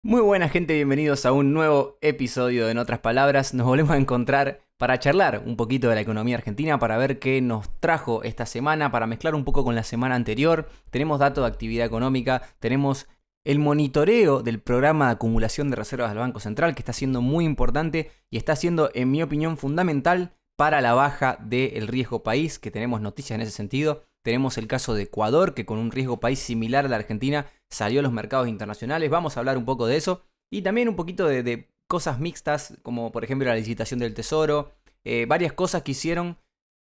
Muy buena gente, bienvenidos a un nuevo episodio de En otras palabras. Nos volvemos a encontrar para charlar un poquito de la economía argentina, para ver qué nos trajo esta semana, para mezclar un poco con la semana anterior. Tenemos datos de actividad económica, tenemos el monitoreo del programa de acumulación de reservas del Banco Central, que está siendo muy importante y está siendo, en mi opinión, fundamental para la baja del riesgo país, que tenemos noticias en ese sentido. Tenemos el caso de Ecuador, que con un riesgo país similar a la Argentina salió a los mercados internacionales. Vamos a hablar un poco de eso. Y también un poquito de cosas mixtas, como por ejemplo la licitación del Tesoro. Varias cosas que hicieron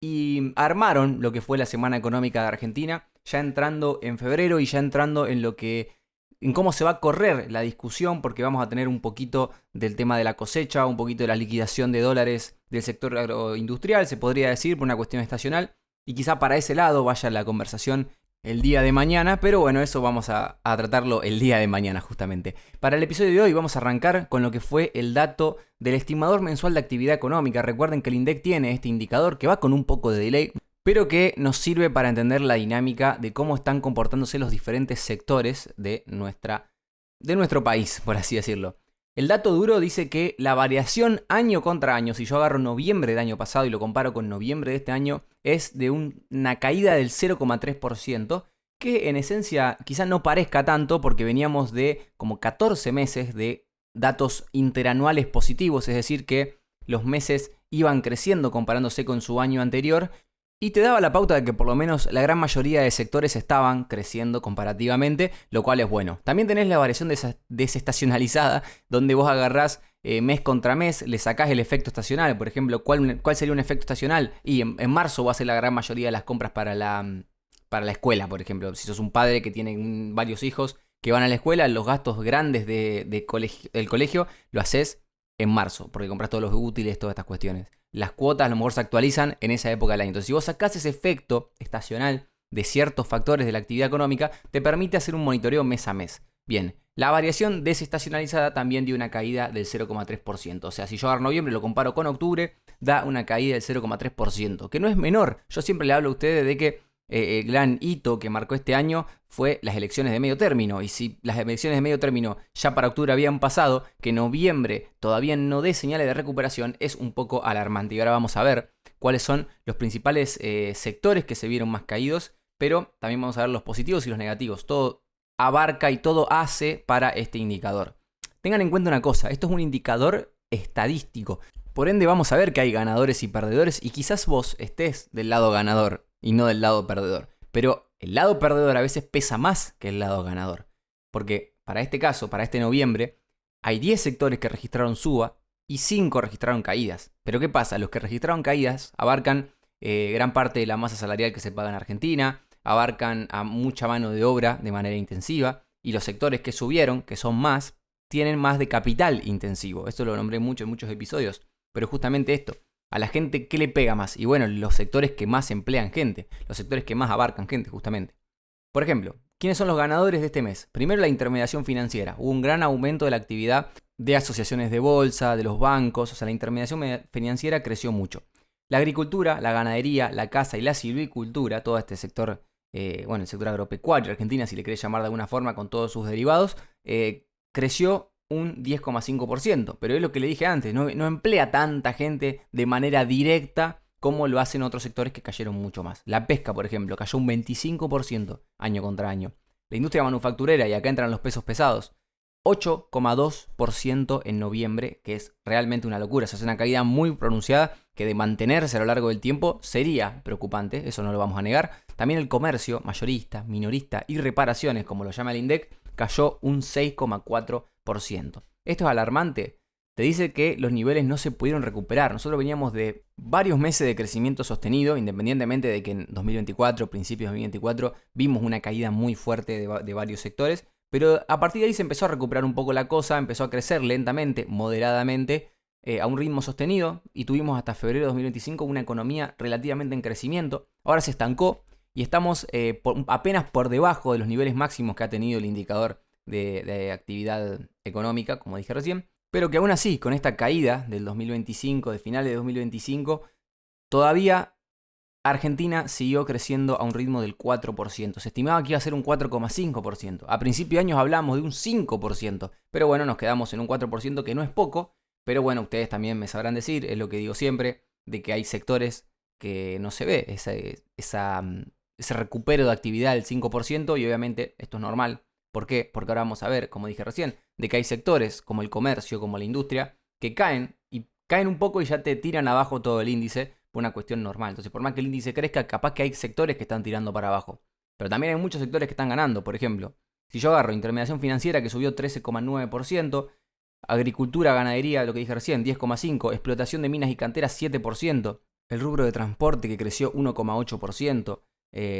y armaron lo que fue la Semana Económica de Argentina, ya entrando en febrero y ya entrando en cómo se va a correr la discusión, porque vamos a tener un poquito del tema de la cosecha, un poquito de la liquidación de dólares del sector agroindustrial, se podría decir, por una cuestión estacional, y quizá para ese lado vaya la conversación el día de mañana, pero bueno, eso vamos a tratarlo el día de mañana justamente. Para el episodio de hoy vamos a arrancar con lo que fue el dato del estimador mensual de actividad económica. Recuerden que el INDEC tiene este indicador que va con un poco de delay, pero que nos sirve para entender la dinámica de cómo están comportándose los diferentes sectores de nuestro país, por así decirlo. El dato duro dice que la variación año contra año, si yo agarro noviembre del año pasado y lo comparo con noviembre de este año, es de una caída del 0,3%, que en esencia quizá no parezca tanto porque veníamos de como 14 meses de datos interanuales positivos, es decir que los meses iban creciendo comparándose con su año anterior, y te daba la pauta de que por lo menos la gran mayoría de sectores estaban creciendo comparativamente, lo cual es bueno. También tenés la variación desestacionalizada, donde vos agarrás mes contra mes, le sacás el efecto estacional. Por ejemplo, ¿cuál sería un efecto estacional? Y en marzo va a ser la gran mayoría de las compras para la escuela, por ejemplo. Si sos un padre que tiene varios hijos que van a la escuela, los gastos grandes del colegio lo haces en marzo, porque compras todos los útiles, todas estas cuestiones. Las cuotas a lo mejor se actualizan en esa época del año. Entonces, si vos sacás ese efecto estacional de ciertos factores de la actividad económica, te permite hacer un monitoreo mes a mes. Bien, la variación desestacionalizada también dio una caída del 0,3%. O sea, si yo agarro noviembre y lo comparo con octubre, da una caída del 0,3%, que no es menor. Yo siempre le hablo a ustedes de que el gran hito que marcó este año fue las elecciones de medio término. Y si las elecciones de medio término ya para octubre habían pasado, que noviembre todavía no dé señales de recuperación, es un poco alarmante. Y ahora vamos a ver cuáles son los principales sectores que se vieron más caídos, pero también vamos a ver los positivos y los negativos. Todo abarca y todo hace para este indicador. Tengan en cuenta una cosa, esto es un indicador estadístico. Por ende vamos a ver que hay ganadores y perdedores y quizás vos estés del lado ganador y no del lado perdedor. Pero el lado perdedor a veces pesa más que el lado ganador. Porque para este caso, para este noviembre, hay 10 sectores que registraron suba y 5 registraron caídas. Pero ¿qué pasa? Los que registraron caídas abarcan gran parte de la masa salarial que se paga en Argentina, abarcan a mucha mano de obra de manera intensiva, y los sectores que subieron, que son más, tienen más de capital intensivo. Esto lo nombré mucho en muchos episodios, pero justamente esto. A la gente, ¿qué le pega más? Y bueno, los sectores que más emplean gente, los sectores que más abarcan gente, justamente. Por ejemplo, ¿quiénes son los ganadores de este mes? Primero, la intermediación financiera. Hubo un gran aumento de la actividad de asociaciones de bolsa, de los bancos, o sea, la intermediación financiera creció mucho. La agricultura, la ganadería, la caza y la silvicultura, todo este sector, el sector agropecuario, Argentina, si le querés llamar de alguna forma, con todos sus derivados, creció un 10,5%, pero es lo que le dije antes, no emplea tanta gente de manera directa como lo hacen otros sectores que cayeron mucho más. La pesca, por ejemplo, cayó un 25% año contra año. La industria manufacturera, y acá entran los pesos pesados, 8,2% en noviembre, que es realmente una locura. Se hace una caída muy pronunciada que de mantenerse a lo largo del tiempo sería preocupante, eso no lo vamos a negar. También el comercio, mayorista, minorista y reparaciones, como lo llama el INDEC, cayó un 6,4%. Esto es alarmante. Te dice que los niveles no se pudieron recuperar. Nosotros veníamos de varios meses de crecimiento sostenido, independientemente de que en 2024, principios de 2024, vimos una caída muy fuerte de varios sectores. Pero a partir de ahí se empezó a recuperar un poco la cosa, empezó a crecer lentamente, moderadamente, a un ritmo sostenido, y tuvimos hasta febrero de 2025 una economía relativamente en crecimiento. Ahora se estancó y estamos apenas por debajo de los niveles máximos que ha tenido el indicador de actividad económica, como dije recién, pero que aún así, con esta caída del 2025, de finales de 2025, todavía Argentina siguió creciendo a un ritmo del 4%. Se estimaba que iba a ser un 4,5%. A principio de años hablamos de un 5%. Pero bueno, nos quedamos en un 4% que no es poco. Pero bueno, ustedes también me sabrán decir, es lo que digo siempre, de que hay sectores que no se ve ese recupero de actividad del 5% y obviamente esto es normal. ¿Por qué? Porque ahora vamos a ver, como dije recién, de que hay sectores como el comercio, como la industria, que caen y caen un poco y ya te tiran abajo todo el índice por una cuestión normal. Entonces, por más que el índice crezca, capaz que hay sectores que están tirando para abajo. Pero también hay muchos sectores que están ganando. Por ejemplo, si yo agarro intermediación financiera que subió 13,9%, agricultura, ganadería, lo que dije recién, 10,5%, explotación de minas y canteras, 7%, el rubro de transporte que creció 1,8%,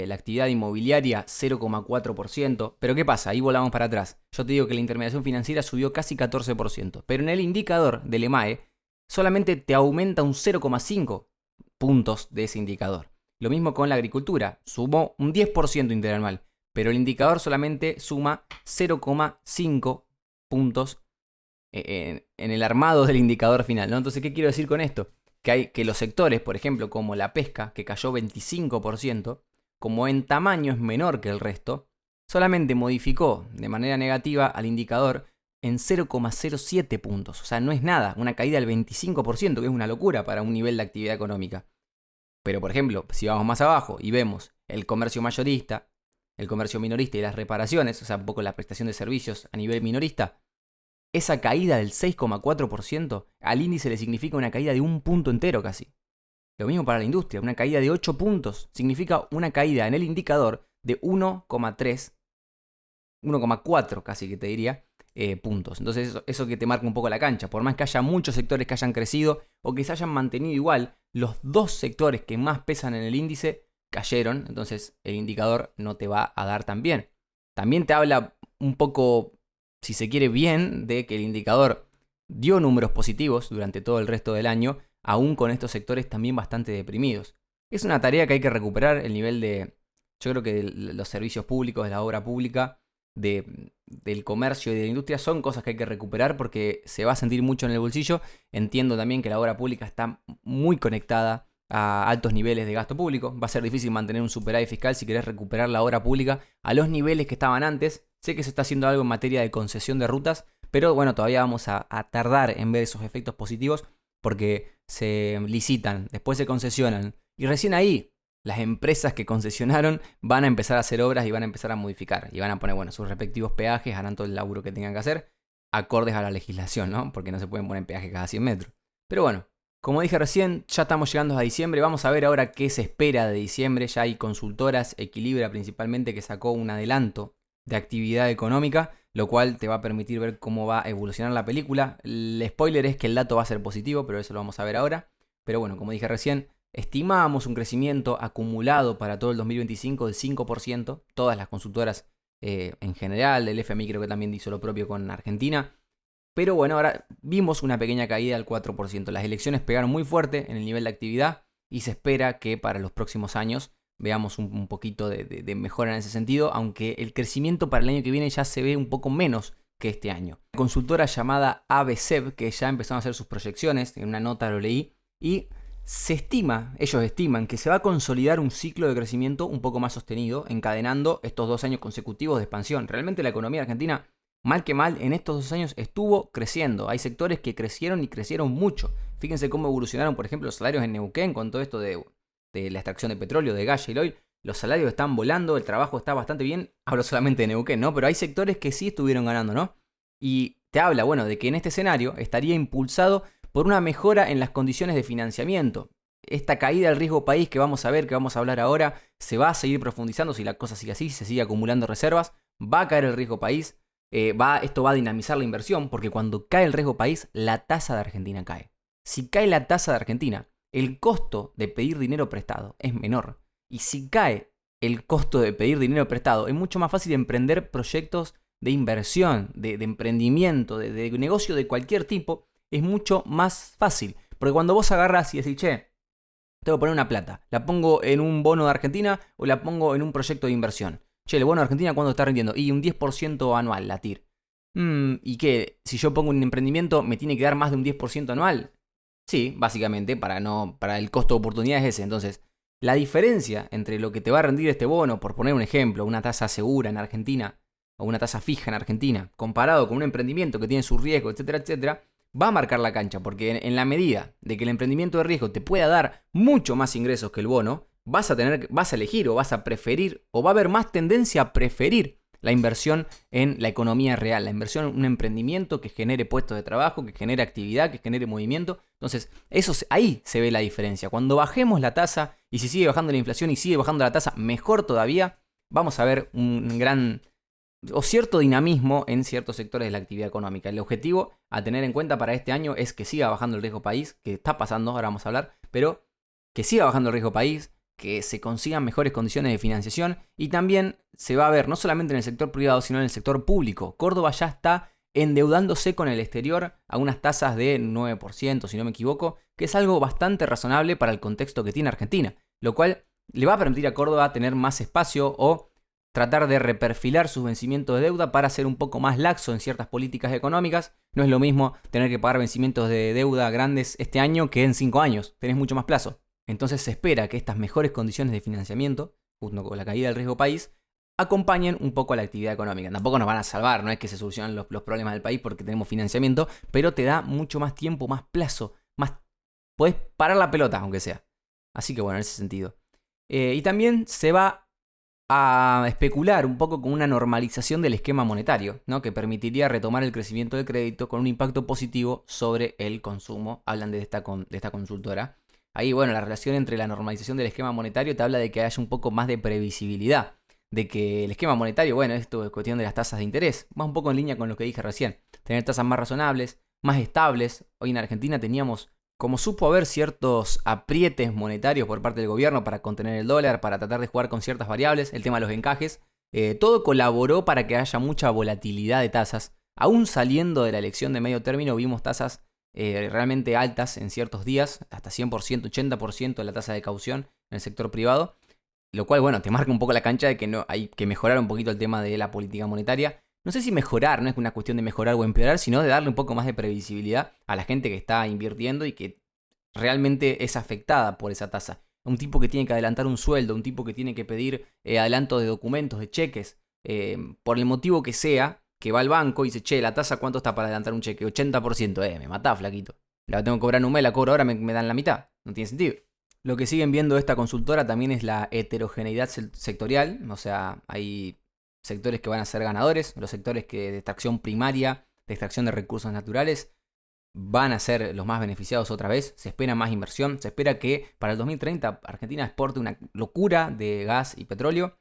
la actividad inmobiliaria 0,4%. Pero ¿qué pasa? Ahí volamos para atrás. Yo te digo que la intermediación financiera subió casi 14%, pero en el indicador del EMAE solamente te aumenta un 0,5 puntos de ese indicador. Lo mismo con la agricultura, sumó un 10% interanual, pero el indicador solamente suma 0,5 puntos en el armado del indicador final, ¿no? Entonces, ¿qué quiero decir con esto? Que los sectores, por ejemplo, como la pesca, que cayó 25%, como en tamaño es menor que el resto, solamente modificó de manera negativa al indicador en 0,07 puntos. O sea, no es nada, una caída del 25%, que es una locura para un nivel de actividad económica. Pero, por ejemplo, si vamos más abajo y vemos el comercio mayorista, el comercio minorista y las reparaciones, o sea, un poco la prestación de servicios a nivel minorista, esa caída del 6,4% al índice le significa una caída de un punto entero casi. Lo mismo para la industria, una caída de 8 puntos significa una caída en el indicador de 1,3, 1,4 casi que te diría, puntos. Entonces eso que te marca un poco la cancha. Por más que haya muchos sectores que hayan crecido o que se hayan mantenido igual, los dos sectores que más pesan en el índice cayeron. Entonces el indicador no te va a dar tan bien. También te habla un poco, si se quiere bien, de que el indicador dio números positivos durante todo el resto del año, aún con estos sectores también bastante deprimidos. Es una tarea que hay que recuperar, el nivel de, yo creo que de los servicios públicos, de la obra pública, del comercio y de la industria son cosas que hay que recuperar porque se va a sentir mucho en el bolsillo. Entiendo también que la obra pública está muy conectada a altos niveles de gasto público. Va a ser difícil mantener un superávit fiscal si querés recuperar la obra pública a los niveles que estaban antes. Sé que se está haciendo algo en materia de concesión de rutas, pero bueno, todavía vamos a tardar en ver esos efectos positivos porque se licitan, después se concesionan y recién ahí las empresas que concesionaron van a empezar a hacer obras y van a empezar a modificar. Y van a poner, bueno, sus respectivos peajes, harán todo el laburo que tengan que hacer, acordes a la legislación, ¿no? Porque no se pueden poner peajes cada 100 metros. Pero bueno, como dije recién, ya estamos llegando a diciembre. Vamos a ver ahora qué se espera de diciembre. Ya hay consultoras, Equilibra principalmente, que sacó un adelanto de actividad económica, lo cual te va a permitir ver cómo va a evolucionar la película. El spoiler es que el dato va a ser positivo, pero eso lo vamos a ver ahora. Pero bueno, como dije recién, estimábamos un crecimiento acumulado para todo el 2025 del 5%. Todas las consultoras en general, el FMI creo que también hizo lo propio con Argentina. Pero bueno, ahora vimos una pequeña caída del 4%. Las elecciones pegaron muy fuerte en el nivel de actividad y se espera que para los próximos años veamos un poquito de mejora en ese sentido, aunque el crecimiento para el año que viene ya se ve un poco menos que este año. La consultora llamada ABSEB, que ya empezaron a hacer sus proyecciones, en una nota lo leí, y ellos estiman que se va a consolidar un ciclo de crecimiento un poco más sostenido, encadenando estos 2 años consecutivos de expansión. Realmente la economía argentina, mal que mal, en estos 2 años estuvo creciendo. Hay sectores que crecieron y crecieron mucho. Fíjense cómo evolucionaron, por ejemplo, los salarios en Neuquén con todo esto de la extracción de petróleo, de gas y oil. Los salarios están volando, el trabajo está bastante bien. Hablo solamente de Neuquén, ¿no? Pero hay sectores que sí estuvieron ganando, ¿no? Y te habla, bueno, de que en este escenario estaría impulsado por una mejora en las condiciones de financiamiento. Esta caída del riesgo país que vamos a ver, que vamos a hablar ahora, se va a seguir profundizando si la cosa sigue así, si se sigue acumulando reservas, va a caer el riesgo país, esto va a dinamizar la inversión, porque cuando cae el riesgo país, la tasa de Argentina cae. Si cae la tasa de Argentina, el costo de pedir dinero prestado es menor. Y si cae el costo de pedir dinero prestado, es mucho más fácil emprender proyectos de inversión, de emprendimiento, de negocio de cualquier tipo. Es mucho más fácil. Porque cuando vos agarrás y decís, che, tengo que poner una plata, ¿la pongo en un bono de Argentina o la pongo en un proyecto de inversión? Che, el bono de Argentina, ¿cuánto está rindiendo? Y un 10% anual, la TIR. ¿Y qué? Si yo pongo un emprendimiento, ¿me tiene que dar más de un 10% anual? Sí, básicamente, para el costo de oportunidad es ese. Entonces, la diferencia entre lo que te va a rendir este bono, por poner un ejemplo, una tasa segura en Argentina o una tasa fija en Argentina, comparado con un emprendimiento que tiene su riesgo, etcétera, etcétera, va a marcar la cancha, porque en la medida de que el emprendimiento de riesgo te pueda dar mucho más ingresos que el bono, vas a elegir o vas a preferir, o va a haber más tendencia a preferir la inversión en la economía real, la inversión en un emprendimiento que genere puestos de trabajo, que genere actividad, que genere movimiento. Entonces, ahí se ve la diferencia. Cuando bajemos la tasa, y si sigue bajando la inflación y sigue bajando la tasa, mejor todavía, vamos a ver un gran o cierto dinamismo en ciertos sectores de la actividad económica. El objetivo a tener en cuenta para este año es que siga bajando el riesgo país, que está pasando, ahora vamos a hablar, pero que siga bajando el riesgo país, que se consigan mejores condiciones de financiación y también se va a ver no solamente en el sector privado, sino en el sector público. Córdoba ya está endeudándose con el exterior a unas tasas de 9%, si no me equivoco, que es algo bastante razonable para el contexto que tiene Argentina, lo cual le va a permitir a Córdoba tener más espacio o tratar de reperfilar sus vencimientos de deuda para ser un poco más laxo en ciertas políticas económicas. No es lo mismo tener que pagar vencimientos de deuda grandes este año que en 5 años, tenés mucho más plazo. Entonces se espera que estas mejores condiciones de financiamiento, junto con la caída del riesgo país, acompañen un poco a la actividad económica. Tampoco nos van a salvar, no es que se solucionen los problemas del país porque tenemos financiamiento, pero te da mucho más tiempo, más plazo, podés parar la pelota, aunque sea. Así que bueno, en ese sentido. Y también se va a especular un poco con una normalización del esquema monetario, ¿no? Que permitiría retomar el crecimiento del crédito con un impacto positivo sobre el consumo. Hablan de esta consultora. Ahí, bueno, la relación entre la normalización del esquema monetario te habla de que haya un poco más de previsibilidad, de que el esquema monetario, bueno, esto es cuestión de las tasas de interés, va un poco en línea con lo que dije recién, tener tasas más razonables, más estables. Hoy en Argentina teníamos, como supo haber ciertos aprietes monetarios por parte del gobierno para contener el dólar, para tratar de jugar con ciertas variables, el tema de los encajes, todo colaboró para que haya mucha volatilidad de tasas. Aún saliendo de la elección de medio término vimos tasas realmente altas en ciertos días, hasta 100%, 80% de la tasa de caución en el sector privado, lo cual, bueno, te marca un poco la cancha de que no, hay que mejorar un poquito el tema de la política monetaria. No sé si mejorar, no es una cuestión de mejorar o empeorar, sino de darle un poco más de previsibilidad a la gente que está invirtiendo y que realmente es afectada por esa tasa. Un tipo que tiene que adelantar un sueldo, un tipo que tiene que pedir adelanto de documentos, de cheques, por el motivo que sea, que va al banco y dice, che, la tasa ¿cuánto está para adelantar un cheque? 80%, me matá, flaquito. La tengo que cobrar en un mes, la cobro ahora, me dan la mitad. No tiene sentido. Lo que siguen viendo esta consultora también es la heterogeneidad sectorial, o sea, hay sectores que van a ser ganadores, los sectores que de extracción primaria, de extracción de recursos naturales, van a ser los más beneficiados otra vez. Se espera más inversión, se espera que para el 2030 Argentina exporte una locura de gas y petróleo,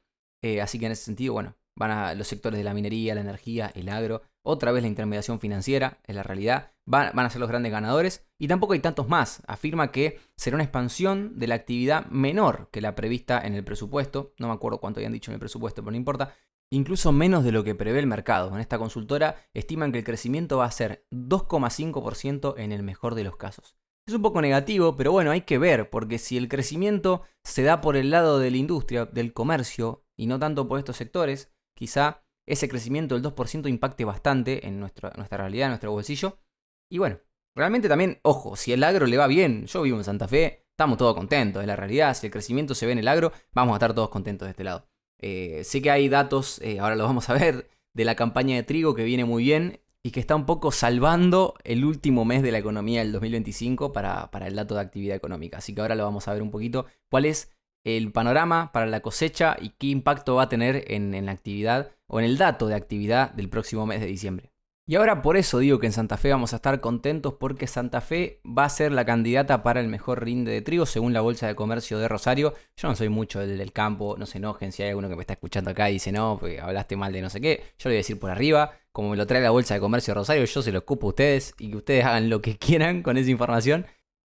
así que en ese sentido, bueno, van a los sectores de la minería, la energía, el agro, otra vez la intermediación financiera, es la realidad, van a ser los grandes ganadores y tampoco hay tantos más. Afirma que será una expansión de la actividad menor que la prevista en el presupuesto, no me acuerdo cuánto habían dicho en el presupuesto, pero no importa, incluso menos de lo que prevé el mercado. En esta consultora estiman que el crecimiento va a ser 2,5% en el mejor de los casos. Es un poco negativo, pero bueno, hay que ver, porque si el crecimiento se da por el lado de la industria, del comercio, y no tanto por estos sectores, quizá ese crecimiento del 2% impacte bastante en nuestra realidad, en nuestro bolsillo. Y bueno, realmente también, ojo, si el agro le va bien, yo vivo en Santa Fe, estamos todos contentos, es la realidad. Si el crecimiento se ve en el agro, vamos a estar todos contentos de este lado. Sé que hay datos, ahora los vamos a ver, de la campaña de trigo que viene muy bien y que está un poco salvando el último mes de la economía del 2025 para el dato de actividad económica. Así que ahora lo vamos a ver un poquito cuál es el panorama para la cosecha y qué impacto va a tener en la actividad o en el dato de actividad del próximo mes de diciembre. Y ahora por eso digo que en Santa Fe vamos a estar contentos, porque Santa Fe va a ser la candidata para el mejor rinde de trigo según la Bolsa de Comercio de Rosario. Yo no soy mucho del campo, no se enojen si hay alguno que me está escuchando acá y dice no, porque hablaste mal de no sé qué. Yo le voy a decir por arriba, como me lo trae la Bolsa de Comercio de Rosario, yo se lo ocupo a ustedes y que ustedes hagan lo que quieran con esa información.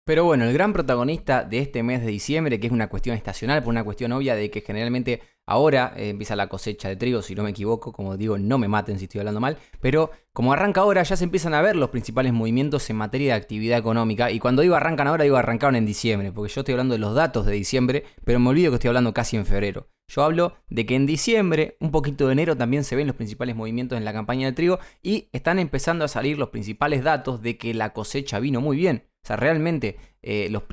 Pero bueno, el gran protagonista de este mes de diciembre, que es una cuestión estacional, por una cuestión obvia de que generalmente ahora empieza la cosecha de trigo, si no me equivoco, como digo, no me maten si estoy hablando mal, pero como arranca ahora ya se empiezan a ver los principales movimientos en materia de actividad económica, y cuando digo arrancan ahora, digo arrancaron en diciembre, porque yo estoy hablando de los datos de diciembre, pero me olvido que estoy hablando casi en febrero. Yo hablo de que en diciembre, un poquito de enero, también se ven los principales movimientos en la campaña de trigo y están empezando a salir los principales datos de que la cosecha vino muy bien. O sea, realmente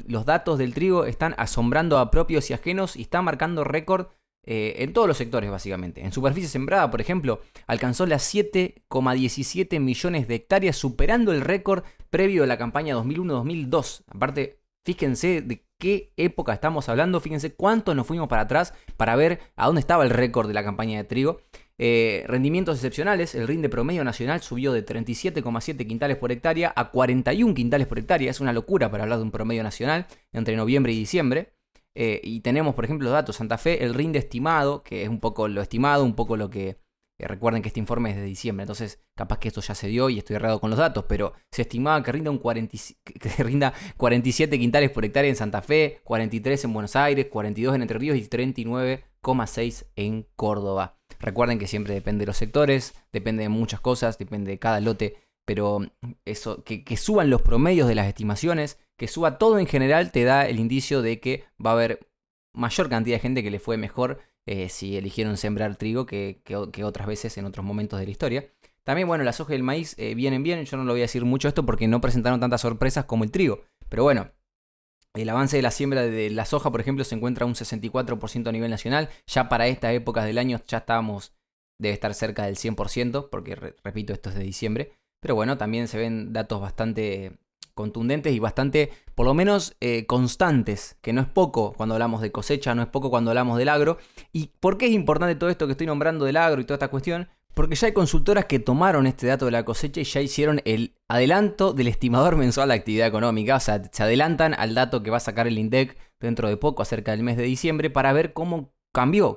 los datos del trigo están asombrando a propios y ajenos y están marcando récord en todos los sectores básicamente. En superficie sembrada, por ejemplo, alcanzó las 7,17 millones de hectáreas, superando el récord previo a la campaña 2001-2002. Aparte, fíjense de qué época estamos hablando, fíjense cuánto nos fuimos para atrás para ver a dónde estaba el récord de la campaña de trigo. Rendimientos excepcionales, el rinde promedio nacional subió de 37,7 quintales por hectárea a 41 quintales por hectárea. Es una locura para hablar de un promedio nacional entre noviembre y diciembre. Y tenemos, por ejemplo, los datos. Santa Fe, el rinde estimado, que es un poco lo estimado, un poco lo que... recuerden que este informe es de diciembre, entonces capaz que esto ya se dio y estoy errado con los datos, pero se estimaba que rinda, que rinda 47 quintales por hectárea en Santa Fe, 43 en Buenos Aires, 42 en Entre Ríos y 39,6 en Córdoba. Recuerden que siempre depende de los sectores, depende de muchas cosas, depende de cada lote, pero eso, que suban los promedios de las estimaciones, que suba todo en general, te da el indicio de que va a haber mayor cantidad de gente que le fue mejor si eligieron sembrar trigo que otras veces en otros momentos de la historia. También, bueno, la soja y el maíz vienen bien. Yo no lo voy a decir mucho esto porque no presentaron tantas sorpresas como el trigo. Pero bueno, el avance de la siembra de la soja, por ejemplo, se encuentra a un 64% a nivel nacional. Ya para estas épocas del año ya debe estar cerca del 100%, porque repito, esto es de diciembre. Pero bueno, también se ven datos bastante contundentes y bastante, por lo menos, constantes, que no es poco cuando hablamos de cosecha, no es poco cuando hablamos del agro. ¿Y por qué es importante todo esto que estoy nombrando del agro y toda esta cuestión? Porque ya hay consultoras que tomaron este dato de la cosecha y ya hicieron el adelanto del estimador mensual de actividad económica. O sea, se adelantan al dato que va a sacar el INDEC dentro de poco, acerca del mes de diciembre, para ver cómo cambió,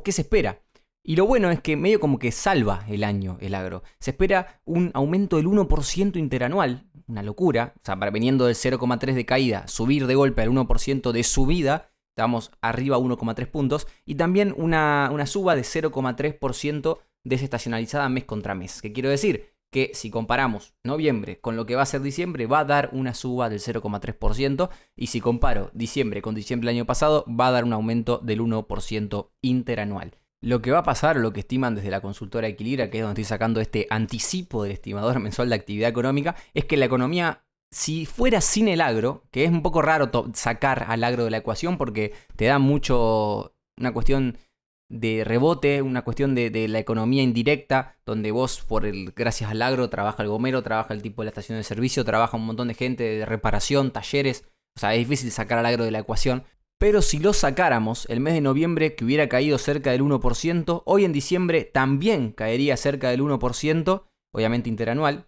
qué se espera. Y lo bueno es que medio como que salva el año el agro. Se espera un aumento del 1% interanual, una locura. O sea, veniendo del 0,3 de caída, subir de golpe al 1% de subida, estamos arriba 1,3 puntos. Y también una suba de 0,3% desestacionalizada mes contra mes. ¿Qué quiero decir? Que si comparamos noviembre con lo que va a ser diciembre, va a dar una suba del 0,3%. Y si comparo diciembre con diciembre del año pasado, va a dar un aumento del 1% interanual. Lo que va a pasar, o lo que estiman desde la consultora Equilibra, que es donde estoy sacando este anticipo del estimador mensual de actividad económica, es que la economía, si fuera sin el agro, que es un poco raro sacar al agro de la ecuación porque te da mucho una cuestión de rebote, una cuestión de la economía indirecta, donde vos, gracias al agro, trabaja el gomero, trabaja el tipo de la estación de servicio, trabaja un montón de gente de reparación, talleres. O sea, es difícil sacar al agro de la ecuación. Pero si lo sacáramos, el mes de noviembre, que hubiera caído cerca del 1%, hoy en diciembre también caería cerca del 1%, obviamente interanual.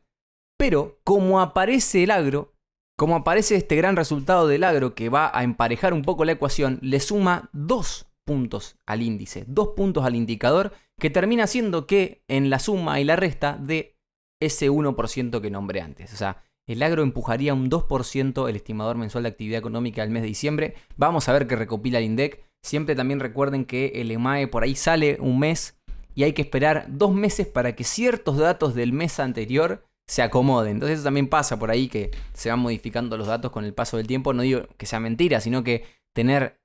Pero como aparece el agro, como aparece este gran resultado del agro que va a emparejar un poco la ecuación, le suma 2 puntos al índice, 2 puntos al indicador, que termina siendo que en la suma y la resta de ese 1% que nombré antes. O sea, el agro empujaría un 2% el estimador mensual de actividad económica al mes de diciembre. Vamos a ver qué recopila el INDEC. Siempre también recuerden que el EMAE por ahí sale un mes y hay que esperar 2 meses para que ciertos datos del mes anterior se acomoden. Entonces eso también pasa por ahí, que se van modificando los datos con el paso del tiempo. No digo que sea mentira, sino que tener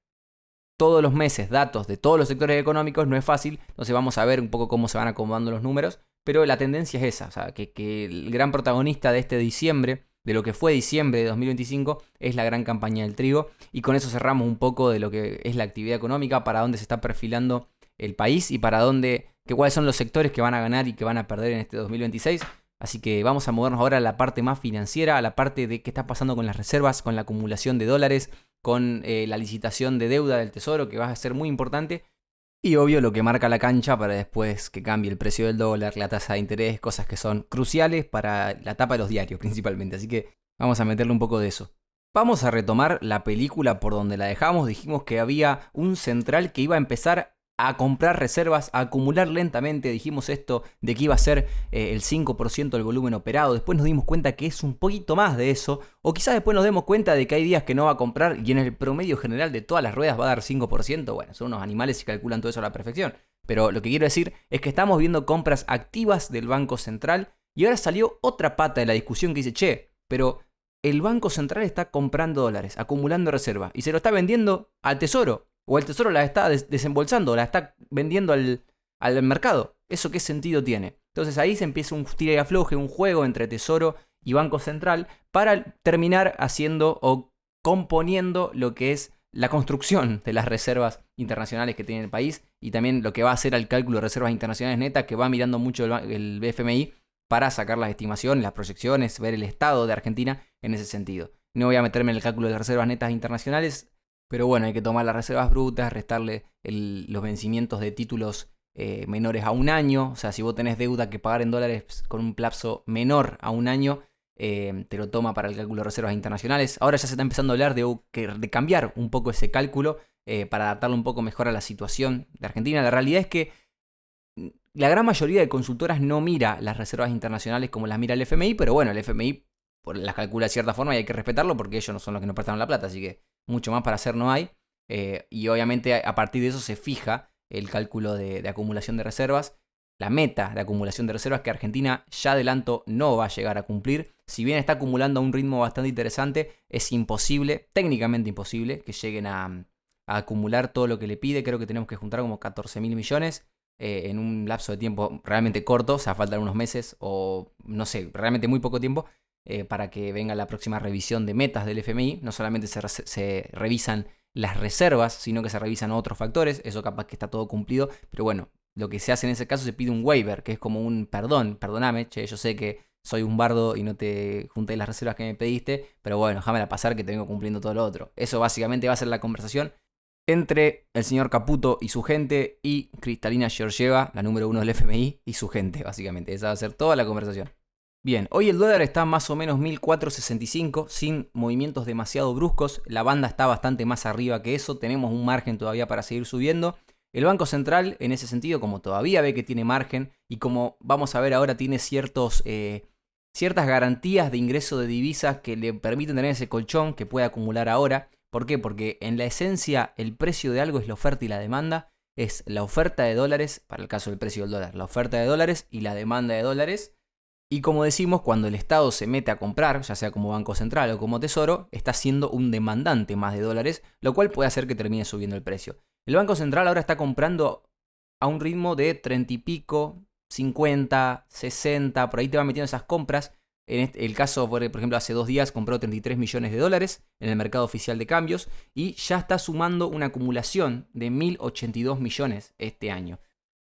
todos los meses datos de todos los sectores económicos no es fácil. Entonces vamos a ver un poco cómo se van acomodando los números. Pero la tendencia es esa, o sea, que el gran protagonista de este diciembre, de lo que fue diciembre de 2025, es la gran campaña del trigo. Y con eso cerramos un poco de lo que es la actividad económica, para dónde se está perfilando el país y para cuáles son los sectores que van a ganar y que van a perder en este 2026. Así que vamos a movernos ahora a la parte más financiera, a la parte de qué está pasando con las reservas, con la acumulación de dólares, con la licitación de deuda del Tesoro, que va a ser muy importante. Y obvio lo que marca la cancha para después que cambie el precio del dólar, la tasa de interés, cosas que son cruciales para la tapa de los diarios principalmente. Así que vamos a meterle un poco de eso. Vamos a retomar la película por donde la dejamos. Dijimos que había un central que iba a empezar a comprar reservas, a acumular lentamente. Dijimos esto de que iba a ser el 5% del volumen operado. Después nos dimos cuenta que es un poquito más de eso. O quizás después nos demos cuenta de que hay días que no va a comprar y en el promedio general de todas las ruedas va a dar 5%. Bueno, son unos animales y calculan todo eso a la perfección. Pero lo que quiero decir es que estamos viendo compras activas del Banco Central. Y ahora salió otra pata de la discusión que dice, che, pero el Banco Central está comprando dólares, acumulando reservas, y se lo está vendiendo al Tesoro. O el Tesoro la está desembolsando, la está vendiendo al mercado. ¿Eso qué sentido tiene? Entonces ahí se empieza un tira y afloje, un juego entre Tesoro y Banco Central para terminar haciendo o componiendo lo que es la construcción de las reservas internacionales que tiene el país y también lo que va a hacer al cálculo de reservas internacionales netas, que va mirando mucho el FMI para sacar las estimaciones, las proyecciones, ver el estado de Argentina en ese sentido. No voy a meterme en el cálculo de las reservas netas internacionales, pero bueno, hay que tomar las reservas brutas, restarle los vencimientos de títulos menores a un año. O sea, si vos tenés deuda que pagar en dólares con un plazo menor a un año, te lo toma para el cálculo de reservas internacionales. Ahora ya se está empezando a hablar de cambiar un poco ese cálculo para adaptarlo un poco mejor a la situación de Argentina. La realidad es que la gran mayoría de consultoras no mira las reservas internacionales como las mira el FMI, pero bueno, el FMI las calcula de cierta forma y hay que respetarlo porque ellos no son los que nos prestaron la plata, así que mucho más para hacer no hay. Y obviamente a partir de eso se fija el cálculo de acumulación de reservas. La meta de acumulación de reservas que Argentina, ya adelanto, no va a llegar a cumplir. Si bien está acumulando a un ritmo bastante interesante, es imposible, técnicamente imposible, que lleguen a acumular todo lo que le pide. Creo que tenemos que juntar como 14.000 millones en un lapso de tiempo realmente corto. O sea, faltan unos meses o no sé, realmente muy poco tiempo para que venga la próxima revisión de metas del FMI. No solamente se revisan las reservas, sino que se revisan otros factores. Eso capaz que está todo cumplido, pero bueno, lo que se hace en ese caso se pide un waiver, que es como un perdóname, che, yo sé que soy un bardo y no te junté las reservas que me pediste, pero bueno, déjamela pasar que te vengo cumpliendo todo lo otro. Eso básicamente va a ser la conversación entre el señor Caputo y su gente y Kristalina Georgieva, la número 1 del FMI, y su gente, básicamente. Esa va a ser toda la conversación. Bien, hoy el dólar está más o menos 1.465, sin movimientos demasiado bruscos. La banda está bastante más arriba que eso, tenemos un margen todavía para seguir subiendo. El Banco Central, en ese sentido, como todavía ve que tiene margen y como vamos a ver ahora, tiene ciertas garantías de ingreso de divisas que le permiten tener ese colchón que puede acumular ahora. ¿Por qué? Porque en la esencia el precio de algo es la oferta y la demanda. Es la oferta de dólares, para el caso del precio del dólar, la oferta de dólares y la demanda de dólares. Y como decimos, cuando el Estado se mete a comprar, ya sea como Banco Central o como Tesoro, está siendo un demandante más de dólares, lo cual puede hacer que termine subiendo el precio. El Banco Central ahora está comprando a un ritmo de 30 y pico, 50, 60, por ahí te va metiendo esas compras. En el caso, por ejemplo, hace 2 días compró 33 millones de dólares en el mercado oficial de cambios y ya está sumando una acumulación de 1.082 millones este año,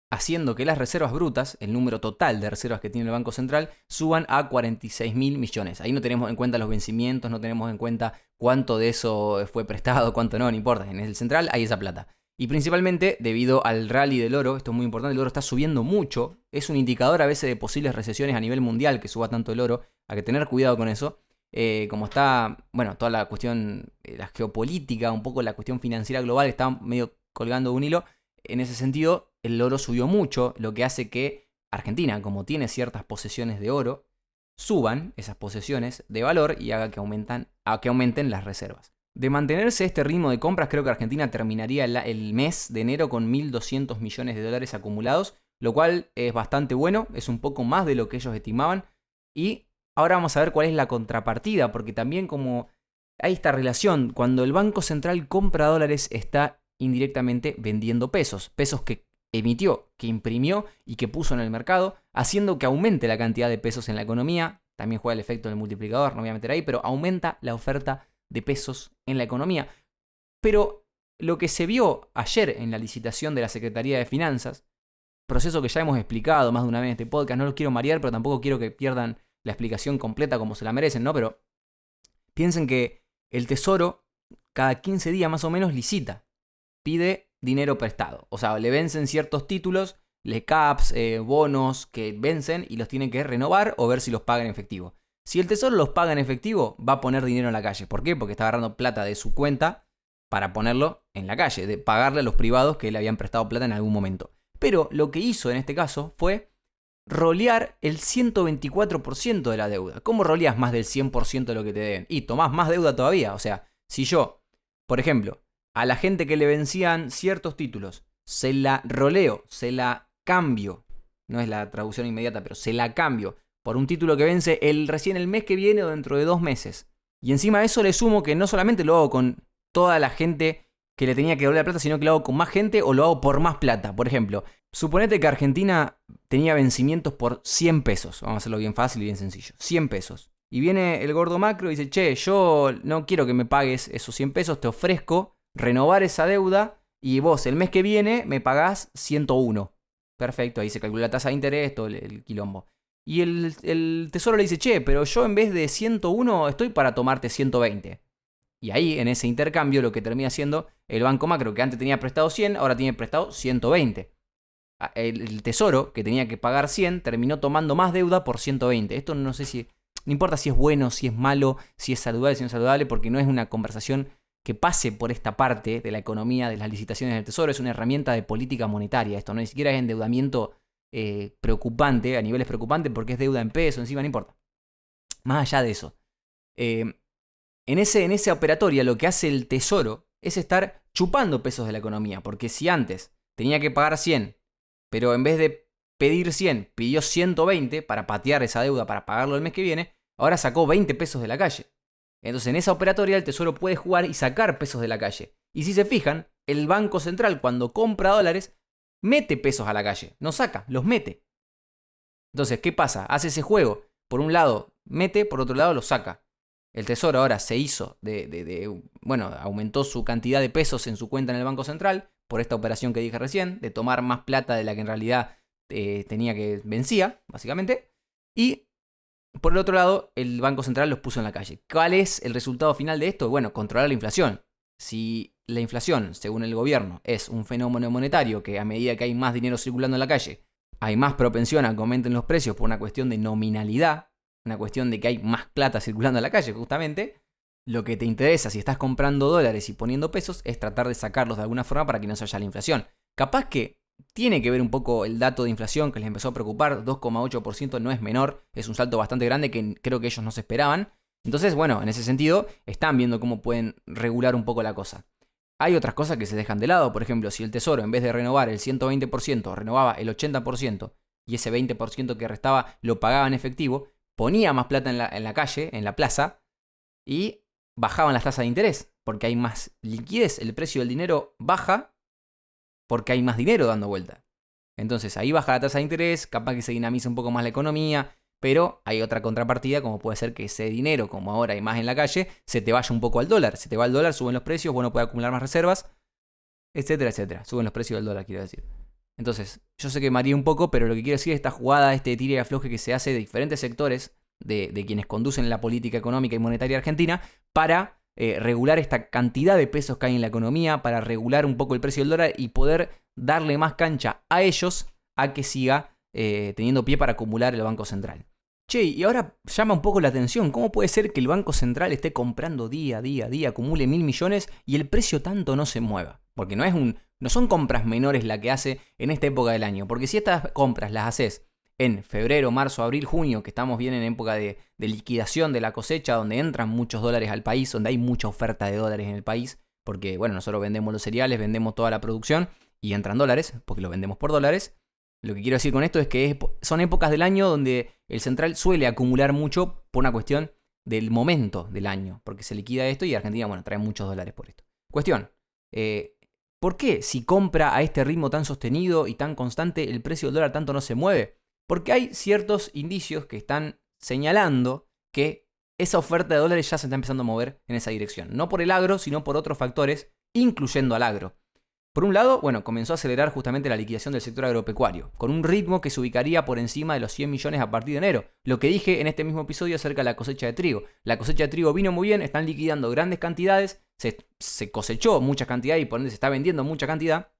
haciendo que las reservas brutas, el número total de reservas que tiene el Banco Central, suban a 46.000 millones. Ahí no tenemos en cuenta los vencimientos, no tenemos en cuenta cuánto de eso fue prestado, cuánto no importa. En el central hay esa plata. Y principalmente debido al rally del oro, esto es muy importante, el oro está subiendo mucho. Es un indicador a veces de posibles recesiones a nivel mundial que suba tanto el oro. Hay que tener cuidado con eso. Como está, bueno, toda la cuestión, la geopolítica, un poco la cuestión financiera global está medio colgando un hilo. En ese sentido, el oro subió mucho, lo que hace que Argentina, como tiene ciertas posesiones de oro, suban esas posesiones de valor y haga que aumenten las reservas. De mantenerse este ritmo de compras, creo que Argentina terminaría el mes de enero con 1.200 millones de dólares acumulados, lo cual es bastante bueno, es un poco más de lo que ellos estimaban. Y ahora vamos a ver cuál es la contrapartida, porque también como hay esta relación, cuando el Banco Central compra dólares está indirectamente vendiendo pesos que emitió, que imprimió y que puso en el mercado, haciendo que aumente la cantidad de pesos en la economía. También juega el efecto del multiplicador, no voy a meter ahí, pero aumenta la oferta de pesos en la economía. Pero lo que se vio ayer en la licitación de la Secretaría de Finanzas, proceso que ya hemos explicado más de una vez en este podcast, no los quiero marear, pero tampoco quiero que pierdan la explicación completa como se la merecen, ¿no? Pero piensen que el Tesoro cada 15 días más o menos licita, pide dinero prestado. O sea, le vencen ciertos títulos, caps, bonos que vencen y los tienen que renovar o ver si los paga en efectivo. Si el Tesoro los paga en efectivo, va a poner dinero en la calle. ¿Por qué? Porque está agarrando plata de su cuenta para ponerlo en la calle, de pagarle a los privados que le habían prestado plata en algún momento. Pero lo que hizo en este caso fue rolear el 124% de la deuda. ¿Cómo roleas más del 100% de lo que te deben? Y tomás más deuda todavía. O sea, si yo, por ejemplo, a la gente que le vencían ciertos títulos, se la roleo, se la cambio, no es la traducción inmediata, pero se la cambio por un título que vence recién el mes que viene o dentro de 2 meses. Y encima de eso le sumo que no solamente lo hago con toda la gente que le tenía que devolver la plata, sino que lo hago con más gente o lo hago por más plata. Por ejemplo, Suponete que Argentina tenía vencimientos por 100 pesos. Vamos a hacerlo bien fácil y bien sencillo. 100 pesos. Y viene el gordo Macro y dice, che, yo no quiero que me pagues esos 100 pesos, te ofrezco renovar esa deuda y vos el mes que viene me pagás 101. Perfecto, ahí se calcula la tasa de interés, todo el quilombo. Y el Tesoro le dice, che, pero yo en vez de 101 estoy para tomarte 120. Y ahí, en ese intercambio, lo que termina siendo el Banco Macro, que antes tenía prestado 100, ahora tiene prestado 120. El Tesoro, que tenía que pagar 100, terminó tomando más deuda por 120. Esto no sé si... No importa si es bueno, si es malo, si es saludable, si no es saludable, porque no es una conversación que pase por esta parte de la economía, de las licitaciones del Tesoro. Es una herramienta de política monetaria. Esto no ni siquiera es endeudamiento preocupante, a niveles preocupantes, porque es deuda en peso, encima no importa. Más allá de eso. En esa operatoria lo que hace el Tesoro es estar chupando pesos de la economía. Porque si antes tenía que pagar 100, pero en vez de pedir 100, pidió 120 para patear esa deuda, para pagarlo el mes que viene, ahora sacó 20 pesos de la calle. Entonces en esa operatoria el Tesoro puede jugar y sacar pesos de la calle. Y si se fijan, el Banco Central cuando compra dólares, mete pesos a la calle. No saca, los mete. Entonces, ¿qué pasa? Hace ese juego. Por un lado mete, por otro lado lo saca. El Tesoro ahora se hizo bueno, aumentó su cantidad de pesos en su cuenta en el Banco Central por esta operación que dije recién, de tomar más plata de la que en realidad tenía que vencía, básicamente. Y por el otro lado, el Banco Central los puso en la calle. ¿Cuál es el resultado final de esto? Bueno, controlar la inflación. Si la inflación, según el gobierno, es un fenómeno monetario que a medida que hay más dinero circulando en la calle, hay más propensión a que aumenten los precios por una cuestión de nominalidad, una cuestión de que hay más plata circulando en la calle, justamente, lo que te interesa si estás comprando dólares y poniendo pesos es tratar de sacarlos de alguna forma para que no se haya la inflación. Capaz que tiene que ver un poco el dato de inflación que les empezó a preocupar, 2,8% no es menor, es un salto bastante grande que creo que ellos no se esperaban. Entonces, bueno, en ese sentido, están viendo cómo pueden regular un poco la cosa. Hay otras cosas que se dejan de lado, por ejemplo, si el Tesoro en vez de renovar el 120%, renovaba el 80% y ese 20% que restaba lo pagaba en efectivo, ponía más plata en la calle, en la plaza, y bajaban las tasas de interés, porque hay más liquidez, el precio del dinero baja porque hay más dinero dando vuelta. Entonces ahí baja la tasa de interés, capaz que se dinamiza un poco más la economía, pero hay otra contrapartida, como puede ser que ese dinero, como ahora hay más en la calle, se te vaya un poco al dólar. Se te va al dólar, suben los precios, bueno, puede acumular más reservas, etcétera, etcétera. Suben los precios del dólar, quiero decir. Entonces, yo sé que mareé un poco, pero lo que quiero decir es esta jugada, este tira y afloje que se hace de diferentes sectores, de quienes conducen la política económica y monetaria argentina, para regular esta cantidad de pesos que hay en la economía, para regular un poco el precio del dólar y poder darle más cancha a ellos a que siga teniendo pie para acumular el Banco Central. Che, y ahora llama un poco la atención, ¿cómo puede ser que el Banco Central esté comprando día a día, acumule 1.000 millones y el precio tanto no se mueva? Porque no son compras menores la que hace en esta época del año, porque si estas compras las haces en febrero, marzo, abril, junio, que estamos bien en época de liquidación de la cosecha, donde entran muchos dólares al país, donde hay mucha oferta de dólares en el país, porque bueno, nosotros vendemos los cereales, vendemos toda la producción y entran dólares, porque lo vendemos por dólares. Lo que quiero decir con esto es que son épocas del año donde el central suele acumular mucho por una cuestión del momento del año, porque se liquida esto y Argentina, bueno, trae muchos dólares por esto. Cuestión, ¿por qué si compra a este ritmo tan sostenido y tan constante el precio del dólar tanto no se mueve? Porque hay ciertos indicios que están señalando que esa oferta de dólares ya se está empezando a mover en esa dirección. No por el agro, sino por otros factores, incluyendo al agro. Por un lado, bueno, comenzó a acelerar justamente la liquidación del sector agropecuario, con un ritmo que se ubicaría por encima de los 100 millones a partir de enero. Lo que dije en este mismo episodio acerca de la cosecha de trigo. La cosecha de trigo vino muy bien, están liquidando grandes cantidades, se cosechó mucha cantidad y por ende se está vendiendo mucha cantidad.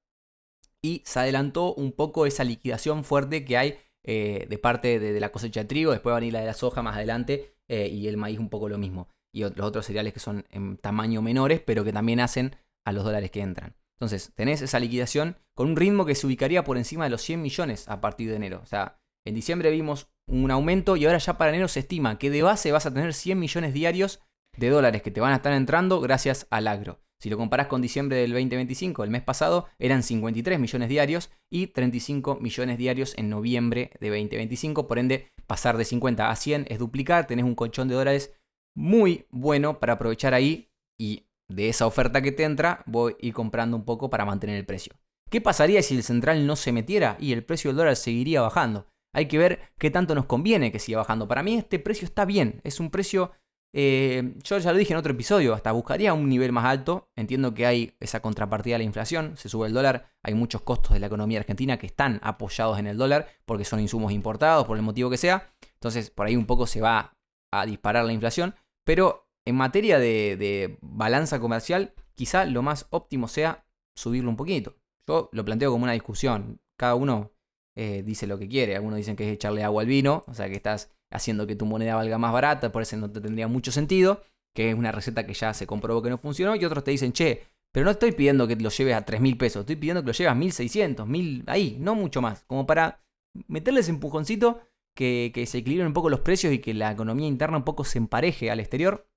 Y se adelantó un poco esa liquidación fuerte que hay de parte de la cosecha de trigo. Después va a venir la de la soja más adelante y el maíz un poco lo mismo. Y los otros cereales que son en tamaño menores, pero que también hacen a los dólares que entran. Entonces, tenés esa liquidación con un ritmo que se ubicaría por encima de los 100 millones a partir de enero. O sea, en diciembre vimos un aumento y ahora ya para enero se estima que de base vas a tener 100 millones diarios de dólares que te van a estar entrando gracias al agro. Si lo comparás con diciembre del 2025, el mes pasado, eran 53 millones diarios y 35 millones diarios en noviembre de 2025. Por ende, pasar de 50 a 100 es duplicar. Tenés un colchón de dólares muy bueno para aprovechar ahí y de esa oferta que te entra, voy a ir comprando un poco para mantener el precio. ¿Qué pasaría si el central no se metiera y el precio del dólar seguiría bajando? Hay que ver qué tanto nos conviene que siga bajando. Para mí este precio está bien, es un precio, yo ya lo dije en otro episodio, hasta buscaría un nivel más alto. Entiendo que hay esa contrapartida de la inflación, se sube el dólar, hay muchos costos de la economía argentina que están apoyados en el dólar porque son insumos importados, por el motivo que sea. Entonces por ahí un poco se va a disparar la inflación, pero en materia de balanza comercial, quizá lo más óptimo sea subirlo un poquito. Yo lo planteo como una discusión. Cada uno dice lo que quiere. Algunos dicen que es echarle agua al vino, o sea que estás haciendo que tu moneda valga más barata, por eso no te tendría mucho sentido, que es una receta que ya se comprobó que no funcionó. Y otros te dicen, che, pero no estoy pidiendo que lo lleves a 3.000 pesos, estoy pidiendo que lo lleves a 1.600, 1.000, ahí, no mucho más. Como para meterles empujoncito que se equilibren un poco los precios y que la economía interna un poco se empareje al exterior.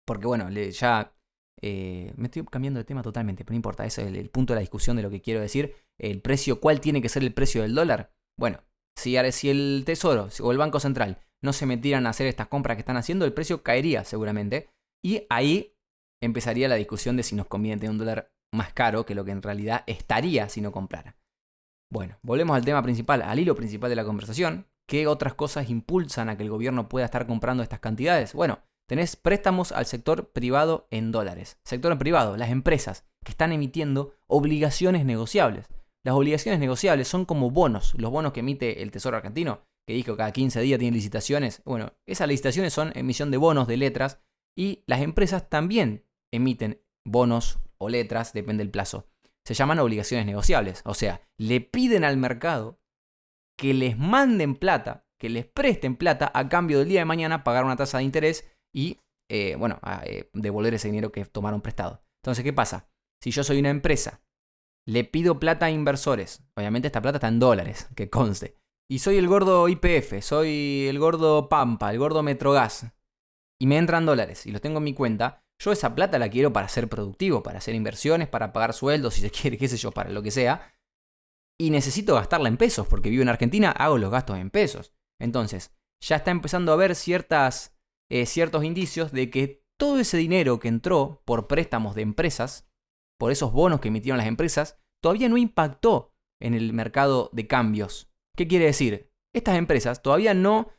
Porque bueno, ya me estoy cambiando de tema totalmente, pero no importa, ese es el punto de la discusión de lo que quiero decir. El precio, ¿cuál tiene que ser el precio del dólar? Bueno, si el Tesoro o el Banco Central no se metieran a hacer estas compras que están haciendo, el precio caería seguramente. Y ahí empezaría la discusión de si nos conviene tener un dólar más caro que lo que en realidad estaría si no comprara. Bueno, volvemos al tema principal, al hilo principal de la conversación. ¿Qué otras cosas impulsan a que el gobierno pueda estar comprando estas cantidades? Bueno, tenés préstamos al sector privado en dólares. Sector privado, las empresas que están emitiendo obligaciones negociables. Las obligaciones negociables son como bonos, los bonos que emite el Tesoro argentino, que dijo que cada 15 días tiene licitaciones. Bueno, esas licitaciones son emisión de bonos, de letras, y las empresas también emiten bonos o letras, depende del plazo. Se llaman obligaciones negociables, o sea, le piden al mercado que les manden plata, que les presten plata a cambio del día de mañana pagar una tasa de interés y, devolver ese dinero que tomaron prestado. Entonces, ¿qué pasa? Si yo soy una empresa, le pido plata a inversores, obviamente esta plata está en dólares, que conste, y soy el gordo YPF, soy el gordo Pampa, el gordo Metrogas, y me entran dólares y los tengo en mi cuenta, yo esa plata la quiero para ser productivo, para hacer inversiones, para pagar sueldos, si se quiere, qué sé yo, para lo que sea, y necesito gastarla en pesos, porque vivo en Argentina, hago los gastos en pesos. Entonces, ya está empezando a haber ciertos indicios de que todo ese dinero que entró por préstamos de empresas, por esos bonos que emitieron las empresas, todavía no impactó en el mercado de cambios. ¿Qué quiere decir? Estas empresas todavía no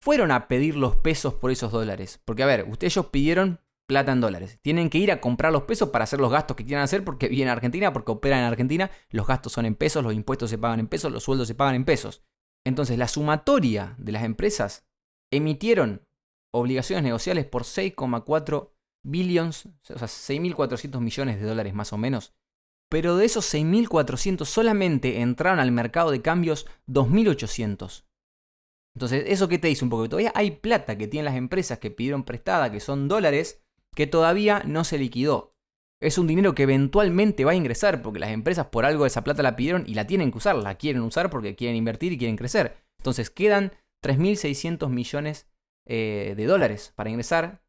fueron a pedir los pesos por esos dólares. Porque, a ver, ellos pidieron plata en dólares. Tienen que ir a comprar los pesos para hacer los gastos que quieran hacer porque viven en Argentina, porque operan en Argentina. Los gastos son en pesos, los impuestos se pagan en pesos, los sueldos se pagan en pesos. Entonces, la sumatoria de las empresas emitieron obligaciones negociables por 6,4 billions, o sea, 6.400 millones de dólares más o menos. Pero de esos 6.400 solamente entraron al mercado de cambios 2.800. Entonces, ¿eso qué te dice un poco? Que todavía hay plata que tienen las empresas que pidieron prestada, que son dólares, que todavía no se liquidó. Es un dinero que eventualmente va a ingresar, porque las empresas por algo esa plata la pidieron y la tienen que usar, la quieren usar porque quieren invertir y quieren crecer. Entonces, quedan 3.600 millones de dólares para ingresar.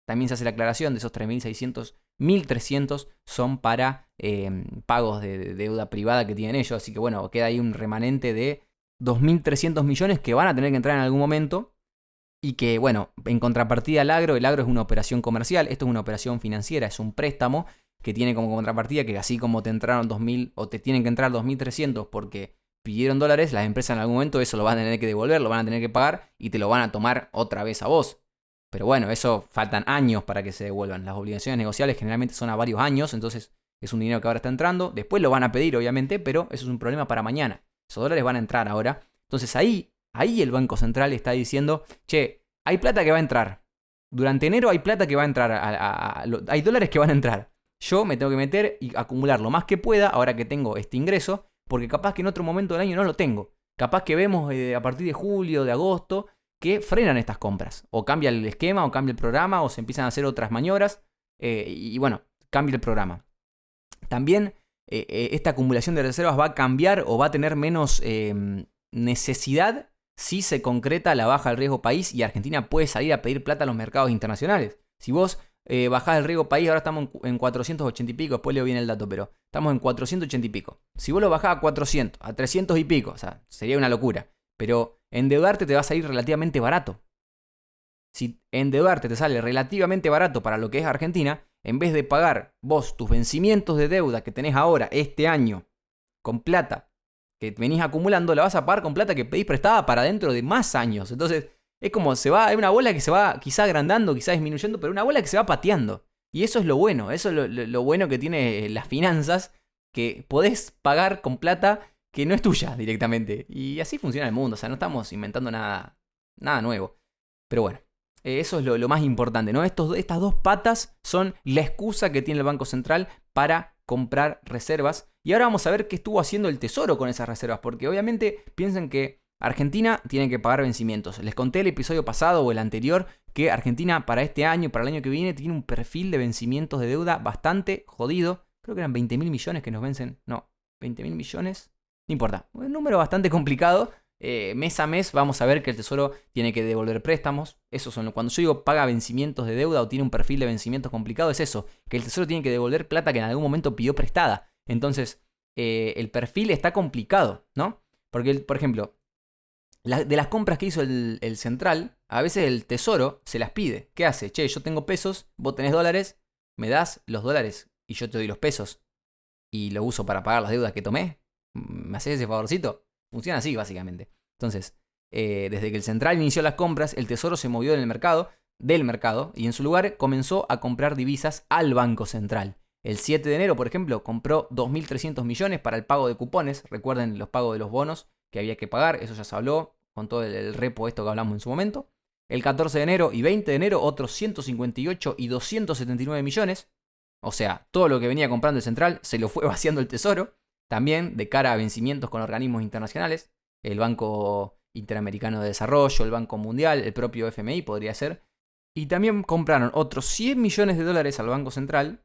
También se hace la aclaración de esos 3.600, 1.300 son para pagos de deuda privada que tienen ellos. Así que bueno, queda ahí un remanente de 2.300 millones que van a tener que entrar en algún momento. Y que bueno, en contrapartida al agro, el agro es una operación comercial, esto es una operación financiera, es un préstamo que tiene como contrapartida que así como te entraron 2.000 o te tienen que entrar 2.300 porque pidieron dólares, las empresas en algún momento eso lo van a tener que devolver, lo van a tener que pagar y te lo van a tomar otra vez a vos. Pero bueno, eso faltan años para que se devuelvan. Las obligaciones negociables generalmente son a varios años, entonces es un dinero que ahora está entrando. Después lo van a pedir, obviamente, pero eso es un problema para mañana. Esos dólares van a entrar ahora. Entonces ahí el Banco Central está diciendo, che, hay plata que va a entrar. Durante enero hay plata que va a entrar, hay dólares que van a entrar. Yo me tengo que meter y acumular lo más que pueda ahora que tengo este ingreso, porque capaz que en otro momento del año no lo tengo. Capaz que vemos a partir de julio, de agosto, que frenan estas compras. O cambia el esquema, o cambia el programa, o se empiezan a hacer otras maniobras. Y bueno, cambia el programa. También esta acumulación de reservas va a cambiar o va a tener menos necesidad si se concreta la baja del riesgo país y Argentina puede salir a pedir plata a los mercados internacionales. Si vos bajás el riesgo país, ahora estamos en 480 y pico, después leo bien el dato, pero estamos en 480 y pico. Si vos lo bajás a 400, a 300 y pico, o sea, sería una locura. Pero endeudarte te va a salir relativamente barato. Si endeudarte te sale relativamente barato para lo que es Argentina, en vez de pagar vos tus vencimientos de deuda que tenés ahora, este año, con plata que venís acumulando, la vas a pagar con plata que pedís prestada para dentro de más años. Entonces, es como hay una bola que se va quizá agrandando, quizá disminuyendo, pero una bola que se va pateando. Y eso es lo bueno, eso es lo bueno que tiene las finanzas, que podés pagar con plata que no es tuya directamente. Y así funciona el mundo, o sea, no estamos inventando nada nuevo. Pero bueno, eso es lo más importante, ¿no? Estas dos patas son la excusa que tiene el Banco Central para comprar reservas. Y ahora vamos a ver qué estuvo haciendo el Tesoro con esas reservas, porque obviamente piensen que Argentina tiene que pagar vencimientos. Les conté el episodio pasado o el anterior que Argentina para este año, para el año que viene, tiene un perfil de vencimientos de deuda bastante jodido. Creo que eran 20.000 millones que nos vencen. No, 20.000 millones. No importa, un número bastante complicado. Mes a mes vamos a ver que el Tesoro tiene que devolver préstamos. Eso son cuando yo digo paga vencimientos de deuda o tiene un perfil de vencimientos complicado, es eso, que el Tesoro tiene que devolver plata que en algún momento pidió prestada. Entonces, el perfil está complicado, ¿no? Porque, por ejemplo, de las compras que hizo el Central, a veces el Tesoro se las pide. ¿Qué hace? Che, yo tengo pesos, vos tenés dólares, me das los dólares y yo te doy los pesos y lo uso para pagar las deudas que tomé. ¿Me haces ese favorcito? Funciona así, básicamente. Entonces, desde que el Central inició las compras, el Tesoro se movió del mercado, y en su lugar comenzó a comprar divisas al Banco Central. El 7 de enero, por ejemplo, compró 2.300 millones para el pago de cupones. Recuerden los pagos de los bonos que había que pagar, eso ya se habló con todo el repo esto que hablamos en su momento. El 14 de enero y 20 de enero, otros 158 y 279 millones. O sea, todo lo que venía comprando el Central se lo fue vaciando el Tesoro. También de cara a vencimientos con organismos internacionales, el Banco Interamericano de Desarrollo, el Banco Mundial, el propio FMI podría ser. Y también compraron otros 100 millones de dólares al Banco Central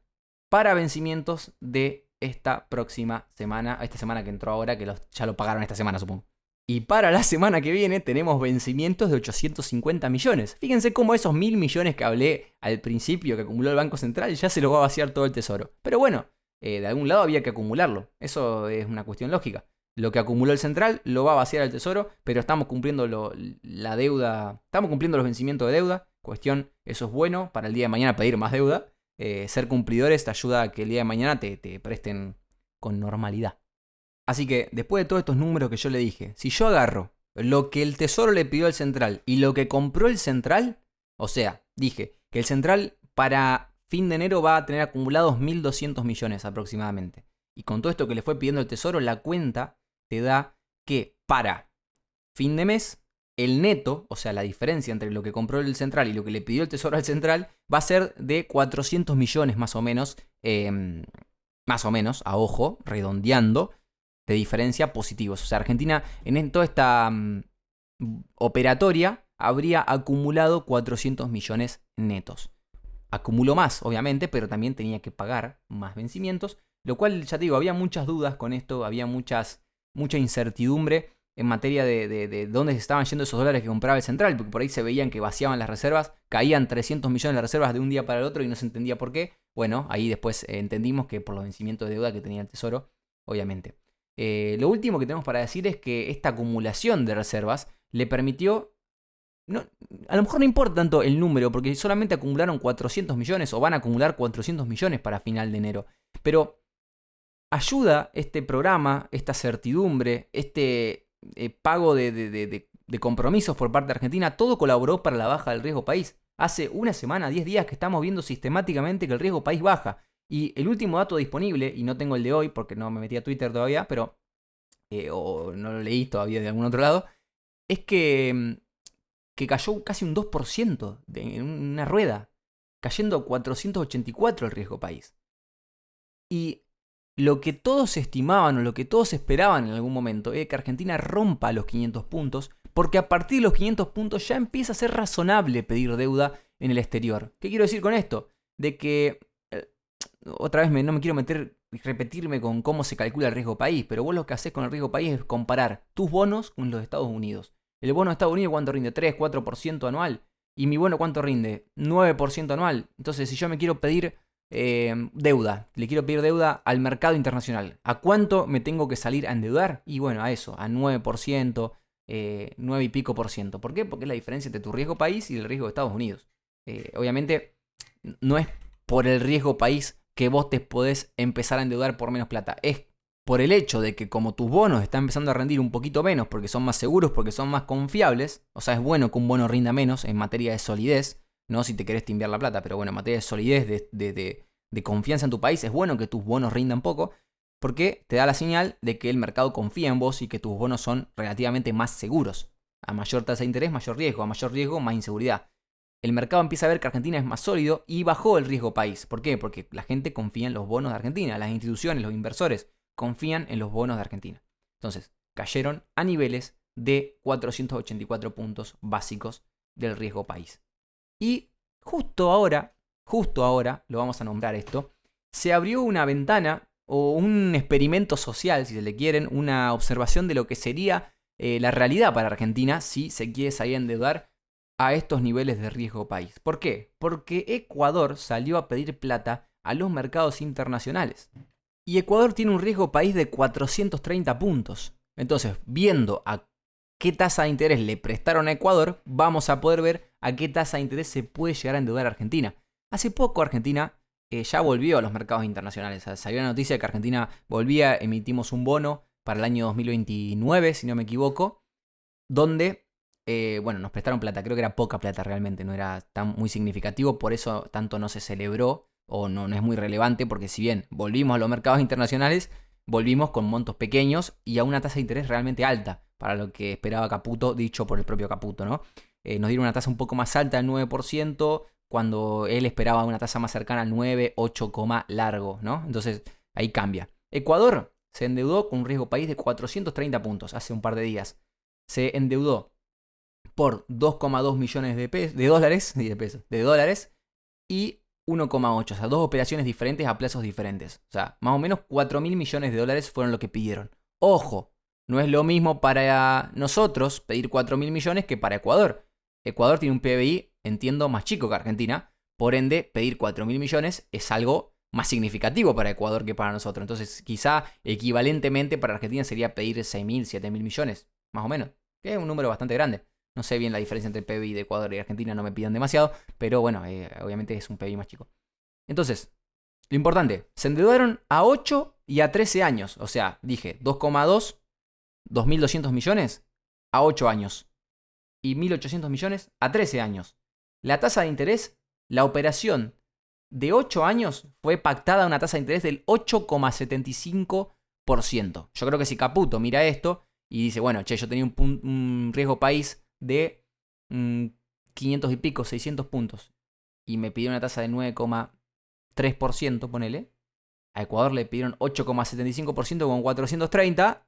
para vencimientos de esta próxima semana, esta semana que entró ahora, que ya lo pagaron esta semana, supongo. Y para la semana que viene tenemos vencimientos de 850 millones. Fíjense cómo esos 1.000 millones que hablé al principio que acumuló el Banco Central ya se los va a vaciar todo el Tesoro. Pero bueno, de algún lado había que acumularlo. Eso es una cuestión lógica. Lo que acumuló el Central lo va a vaciar el Tesoro, pero estamos cumpliendo la deuda, estamos cumpliendo los vencimientos de deuda. Cuestión, eso es bueno para el día de mañana pedir más deuda. Ser cumplidores te ayuda a que el día de mañana te presten con normalidad. Así que después de todos estos números que yo le dije, si yo agarro lo que el Tesoro le pidió al Central y lo que compró el Central, o sea, dije que el Central para fin de enero va a tener acumulados 1.200 millones aproximadamente. Y con todo esto que le fue pidiendo el Tesoro, la cuenta te da que para fin de mes, el neto, o sea, la diferencia entre lo que compró el Central y lo que le pidió el Tesoro al Central, va a ser de 400 millones más o menos, a ojo, redondeando, de diferencia positivos. O sea, Argentina en toda esta operatoria habría acumulado 400 millones netos. Acumuló más, obviamente, pero también tenía que pagar más vencimientos, lo cual, ya te digo, había muchas dudas con esto, había mucha incertidumbre en materia de dónde se estaban yendo esos dólares que compraba el Central, porque por ahí se veían que vaciaban las reservas, caían 300 millones de reservas de un día para el otro y no se entendía por qué. Bueno, ahí después entendimos que por los vencimientos de deuda que tenía el Tesoro, obviamente. Lo último que tenemos para decir es que esta acumulación de reservas le permitió, a lo mejor no importa tanto el número, porque solamente acumularon 400 millones o van a acumular 400 millones para final de enero, pero ayuda este programa, esta certidumbre, este pago de compromisos por parte de Argentina, todo colaboró para la baja del riesgo país. Hace una semana, 10 días que estamos viendo sistemáticamente que el riesgo país baja. Y el último dato disponible, y no tengo el de hoy porque no me metí a Twitter todavía, pero o no lo leí todavía de algún otro lado, es que cayó casi un 2% en una rueda, cayendo a 484 el riesgo país. Y lo que todos estimaban o lo que todos esperaban en algún momento es que Argentina rompa los 500 puntos, porque a partir de los 500 puntos ya empieza a ser razonable pedir deuda en el exterior. ¿Qué quiero decir con esto? De que, otra vez no me quiero repetirme con cómo se calcula el riesgo país, pero vos lo que haces con el riesgo país es comparar tus bonos con los de Estados Unidos. El bono de Estados Unidos, ¿cuánto rinde? 3, 4% anual. ¿Y mi bono cuánto rinde? 9% anual. Entonces, si yo me quiero pedir deuda, le quiero pedir deuda al mercado internacional, ¿a cuánto me tengo que salir a endeudar? Y bueno, a eso, a 9%, 9 y pico por ciento. ¿Por qué? Porque es la diferencia entre tu riesgo país y el riesgo de Estados Unidos. Obviamente, no es por el riesgo país que vos te podés empezar a endeudar por menos plata. Es por el hecho de que como tus bonos están empezando a rendir un poquito menos porque son más seguros, porque son más confiables, o sea, es bueno que un bono rinda menos en materia de solidez, no si te querés timbiar la plata, pero bueno, en materia de solidez, de confianza en tu país, es bueno que tus bonos rindan poco, porque te da la señal de que el mercado confía en vos y que tus bonos son relativamente más seguros. A mayor tasa de interés, mayor riesgo, a mayor riesgo, más inseguridad. El mercado empieza a ver que Argentina es más sólido y bajó el riesgo país. ¿Por qué? Porque la gente confía en los bonos de Argentina, las instituciones, los inversores confían en los bonos de Argentina. Entonces, cayeron a niveles de 484 puntos básicos del riesgo país. Y justo ahora, lo vamos a nombrar esto, se abrió una ventana o un experimento social, si se le quieren, una observación de lo que sería la realidad para Argentina si se quiere salir a endeudar a estos niveles de riesgo país. ¿Por qué? Porque Ecuador salió a pedir plata a los mercados internacionales. Y Ecuador tiene un riesgo país de 430 puntos. Entonces, viendo a qué tasa de interés le prestaron a Ecuador, vamos a poder ver a qué tasa de interés se puede llegar a endeudar a Argentina. Hace poco Argentina ya volvió a los mercados internacionales. O sea, salió la noticia de que Argentina volvía, emitimos un bono para el año 2029, si no me equivoco, donde nos prestaron plata. Creo que era poca plata realmente, no era tan muy significativo, por eso tanto no se celebró o no es muy relevante, porque si bien volvimos a los mercados internacionales, volvimos con montos pequeños y a una tasa de interés realmente alta, para lo que esperaba Caputo, dicho por el propio Caputo, ¿no? Nos dieron una tasa un poco más alta, del 9%, cuando él esperaba una tasa más cercana al 9, 8, largo, ¿no? Entonces ahí cambia. Ecuador se endeudó con un riesgo país de 430 puntos hace un par de días. Se endeudó por 2,2 millones de dólares y 1,8, o sea, dos operaciones diferentes a plazos diferentes. O sea, más o menos 4.000 millones de dólares fueron lo que pidieron. Ojo, no es lo mismo para nosotros pedir 4.000 millones que para Ecuador. Ecuador tiene un PBI, entiendo, más chico que Argentina. Por ende, pedir 4.000 millones es algo más significativo para Ecuador que para nosotros. Entonces, quizá equivalentemente para Argentina sería pedir 6.000, 7.000 millones, más o menos. Que es un número bastante grande. No sé bien la diferencia entre el PBI de Ecuador y Argentina, no me pidan demasiado, pero bueno, obviamente es un PBI más chico. Entonces, lo importante, se endeudaron a 8 y a 13 años. O sea, dije 2,2, 2.200 millones a 8 años y 1.800 millones a 13 años. La tasa de interés, la operación de 8 años fue pactada a una tasa de interés del 8,75%. Yo creo que si Caputo mira esto y dice, bueno, che, yo tenía un riesgo país de 500 y pico, 600 puntos, y me pidieron una tasa de 9,3%, ponele. A Ecuador le pidieron 8,75% con 430.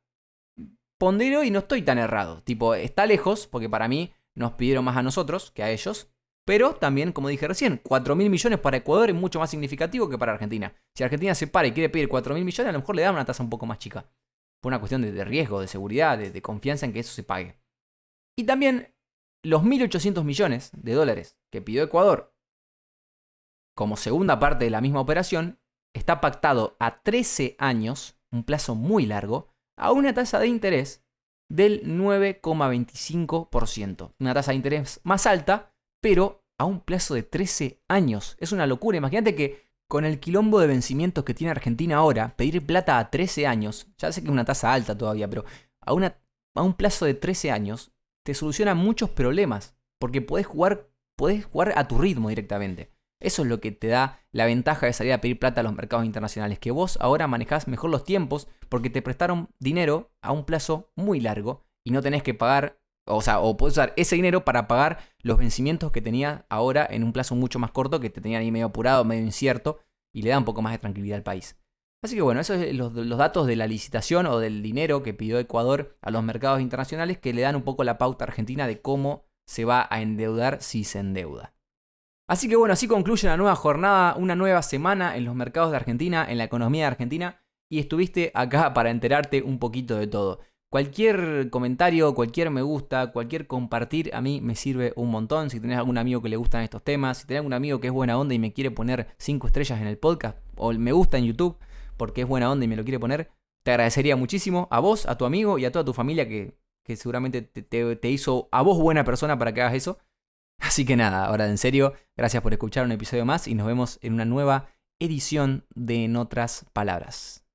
Pondero y no estoy tan errado. Tipo, está lejos, porque para mí nos pidieron más a nosotros que a ellos. Pero también, como dije recién, 4.000 millones para Ecuador es mucho más significativo que para Argentina. Si Argentina se para y quiere pedir 4.000 millones, a lo mejor le dan una tasa un poco más chica. Por una cuestión de riesgo, de seguridad, de confianza en que eso se pague. Y también los 1.800 millones de dólares que pidió Ecuador como segunda parte de la misma operación está pactado a 13 años, un plazo muy largo, a una tasa de interés del 9,25%. Una tasa de interés más alta, pero a un plazo de 13 años. Es una locura. Imagínate que con el quilombo de vencimientos que tiene Argentina ahora, pedir plata a 13 años, ya sé que es una tasa alta todavía, pero a un plazo de 13 años te soluciona muchos problemas, porque podés jugar a tu ritmo directamente. Eso es lo que te da la ventaja de salir a pedir plata a los mercados internacionales, que vos ahora manejás mejor los tiempos porque te prestaron dinero a un plazo muy largo y no tenés que pagar, o podés usar ese dinero para pagar los vencimientos que tenías ahora en un plazo mucho más corto, que te tenían ahí medio apurado, medio incierto, y le da un poco más de tranquilidad al país. Así que bueno, esos son los datos de la licitación o del dinero que pidió Ecuador a los mercados internacionales, que le dan un poco la pauta a Argentina de cómo se va a endeudar si se endeuda. Así que bueno, así concluye una nueva jornada, una nueva semana en los mercados de Argentina, en la economía de Argentina, y estuviste acá para enterarte un poquito de todo. Cualquier comentario, cualquier me gusta, cualquier compartir a mí me sirve un montón. Si tenés algún amigo que le gustan estos temas, si tenés algún amigo que es buena onda y me quiere poner 5 estrellas en el podcast, o me gusta en YouTube porque es buena onda y me lo quiere poner, te agradecería muchísimo a vos, a tu amigo y a toda tu familia que seguramente te hizo a vos buena persona para que hagas eso. Así que nada, ahora en serio, gracias por escuchar un episodio más y nos vemos en una nueva edición de En Otras Palabras.